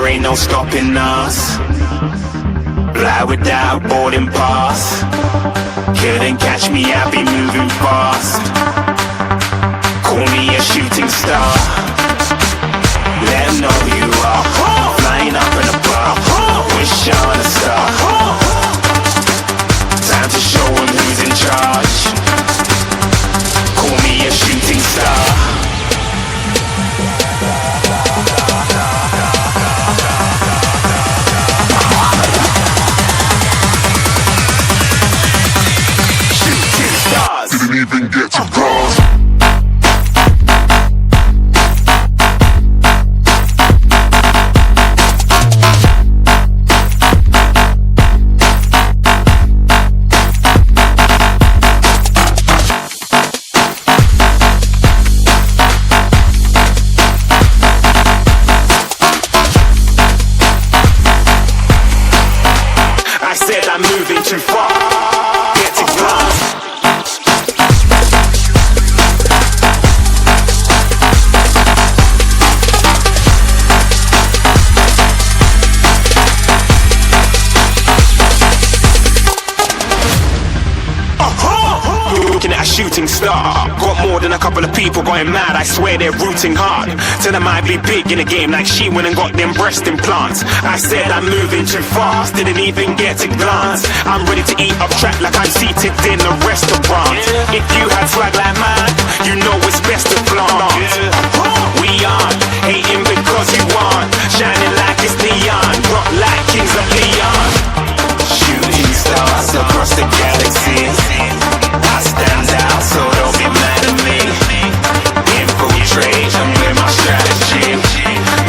ain't no stopping us. Fly without boarding pass. Couldn't catch me, I'll be moving fast. Call me a shooting star. Let 'em know who you are. Flying up in a bar. Wish on a star. Time to show 'em who's in charge. Call me a shooting star. Didn't even get to cross. I said I'm moving too far. Get to cross. Looking at a shooting star. Got more than a couple of people going mad, I swear they're rooting hard. Tell them I'd be big in the game like she went and got them breast implants. I said I'm moving too fast, didn't even get to glance. I'm ready to eat up track like I'm seated in a restaurant. If you had swag like mine, you know it's best to flaunt. We aren't hating because you want. Shining like it's neon, rock like kings of Leon. Shooting stars across the galaxy. I stand out, so don't be mad at me. Infiltrate, I'm with my strategy.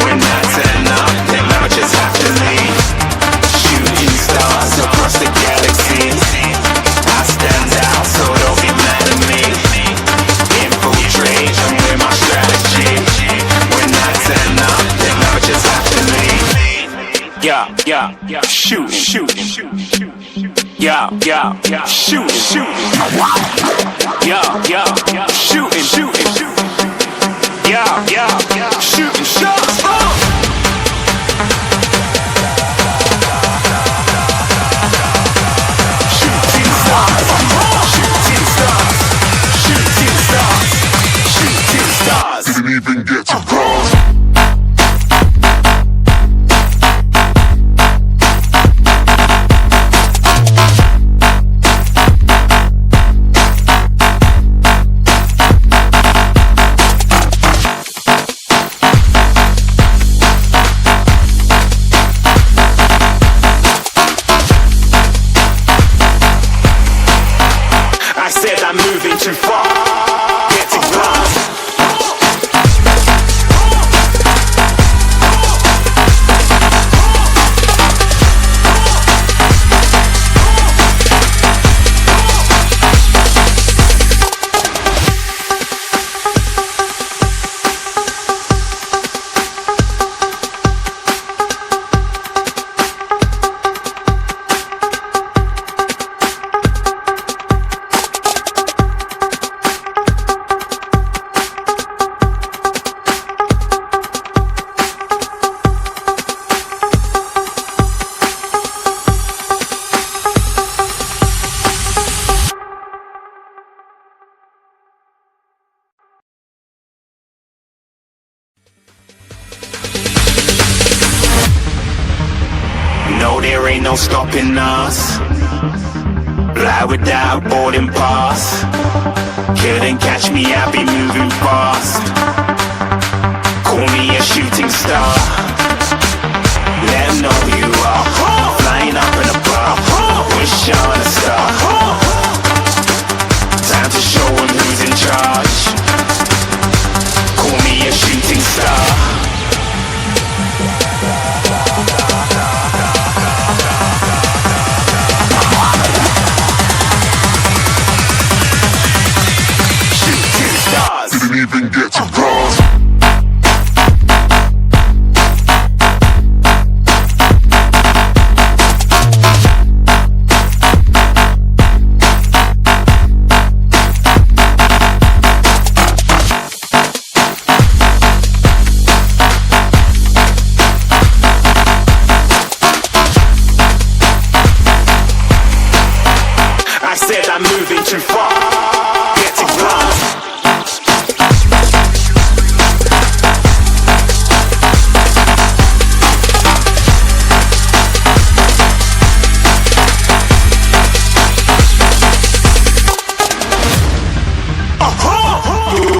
When I turn up, then I just have to leave. Shooting stars across the galaxy. I stand out, so don't be mad at me. Infiltrate, I'm with my strategy. When I turn up, then I just have to leave. Yeah, shoot. Yeah, shooting. Yeah, shooting. Yeah, shooting shots. Shooting stars. Didn't even get to cross. I'm moving too far. Get to glass. No, there ain't no stopping us. Fly without boarding pass. Couldn't catch me, I'll be moving fast. Call me a shooting star. Let 'em know who you are. Flying up in a bar. Wish on a star. Time to show 'em who's in charge. Call me a shooting star. Didn't even get to cross.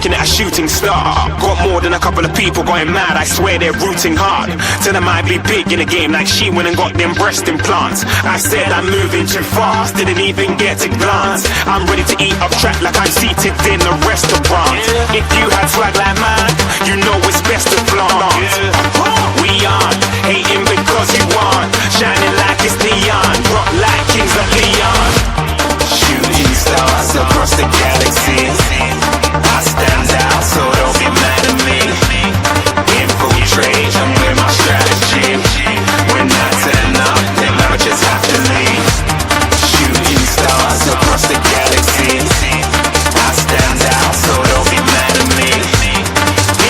looking at a shooting star. Got more than a couple of people going mad, I swear they're rooting hard. Tell them I'd be big in the game like she went and got them breast implants. I said I'm moving too fast, didn't even get to glance. I'm ready to eat up track like I'm seated in a restaurant. If you had swag like mine, you know it's best to flaunt. We aren't hating because you want, shining like it's neon, rock like kings of Leon. Shooting stars across the galaxy, I stand out, so don't be mad at me. Infiltrate, I'm with my strategy. When I turn up, then I just have to leave. Shooting stars across the galaxy, I stand out, so don't be mad at me.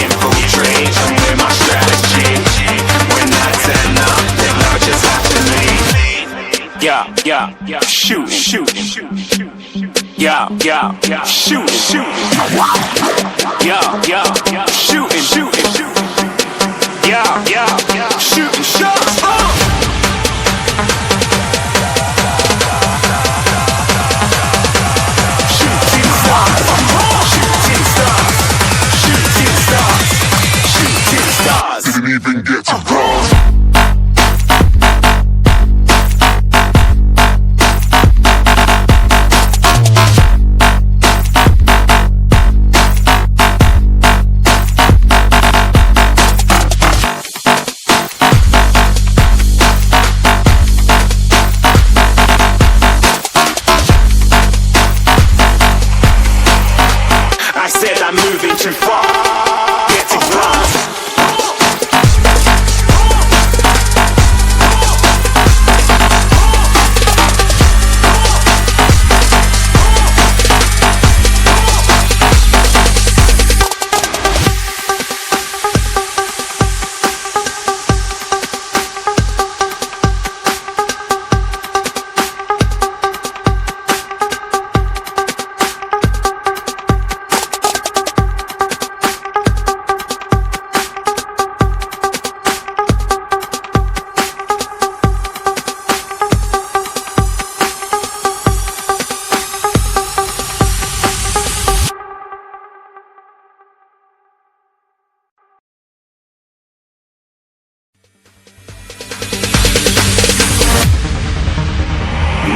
Infiltrate, I'm with my strategy. When I turn up, then I just have to leave. Shoot, shoot, shoot, shoot, shooting, shooting, shooting shots. Shooting stars, shooting stars, shooting stars, shooting stars. Didn't even get to cross. I'm moving too far, getting close.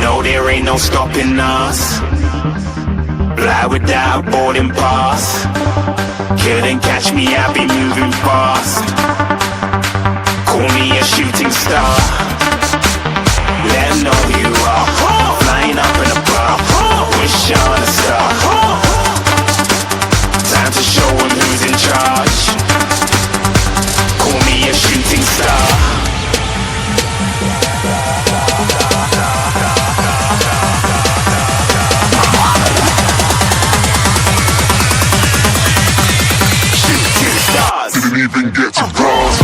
No, there ain't no stopping us. Fly without boarding pass. Couldn't catch me, I be moving fast. Call me a shooting star. Let them know who you are. Flying up in a bar, wish on a star. Time to show them who's in charge. Call me a shooting star. Didn't even get to cross.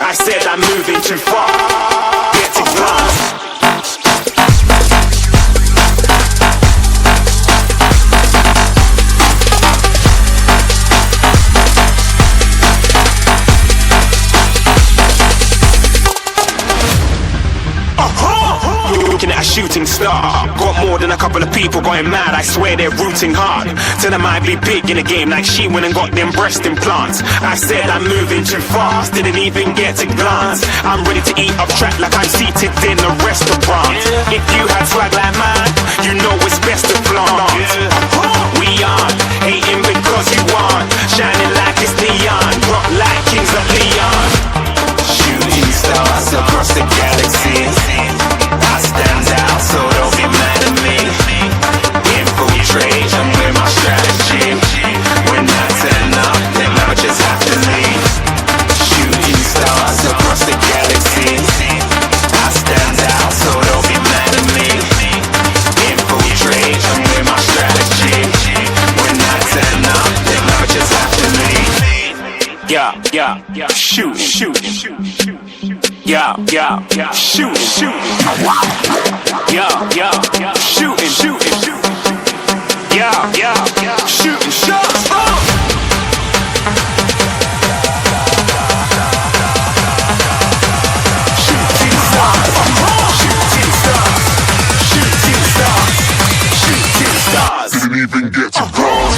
I said I'm moving too far, getting close. Looking at a shooting star. Got more than a couple of people going mad, I swear they're rooting hard. Tell them I'd be big in the game like she went and got them breast implants. I said I'm moving too fast, didn't even get to glance. I'm ready to eat up track like I'm seated in a restaurant. If you had swag like mine, you know it's best to flaunt. We aren't hating because you want, shining like it's neon, rock like kings of Leon. Shooting stars across the galaxy, I stand out, so don't be mad at me. Infiltrate, I'm with my strategy. When I turn up, then I just have to leave. Shooting stars across the galaxy, I stand out, so don't be mad at me. Infiltrate, I'm with my strategy. When I turn up, then I just have to leave. Shoot, shoot, yeah, yeah, shooting, yeah, shooting, yeah, shooting shots. Shooting stars, shooting stars, shooting stars, shooting stars. Didn't even get to cross.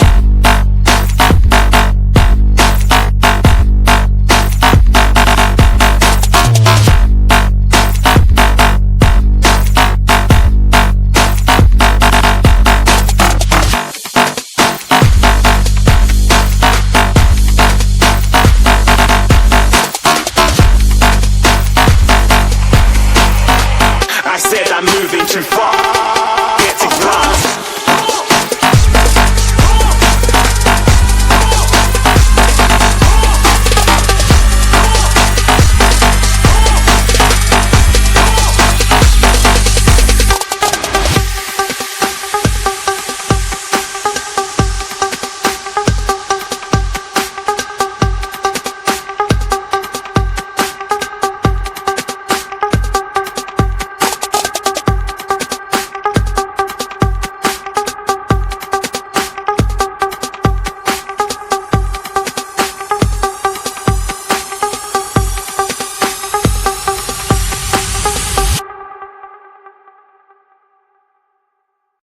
I said I'm moving too far.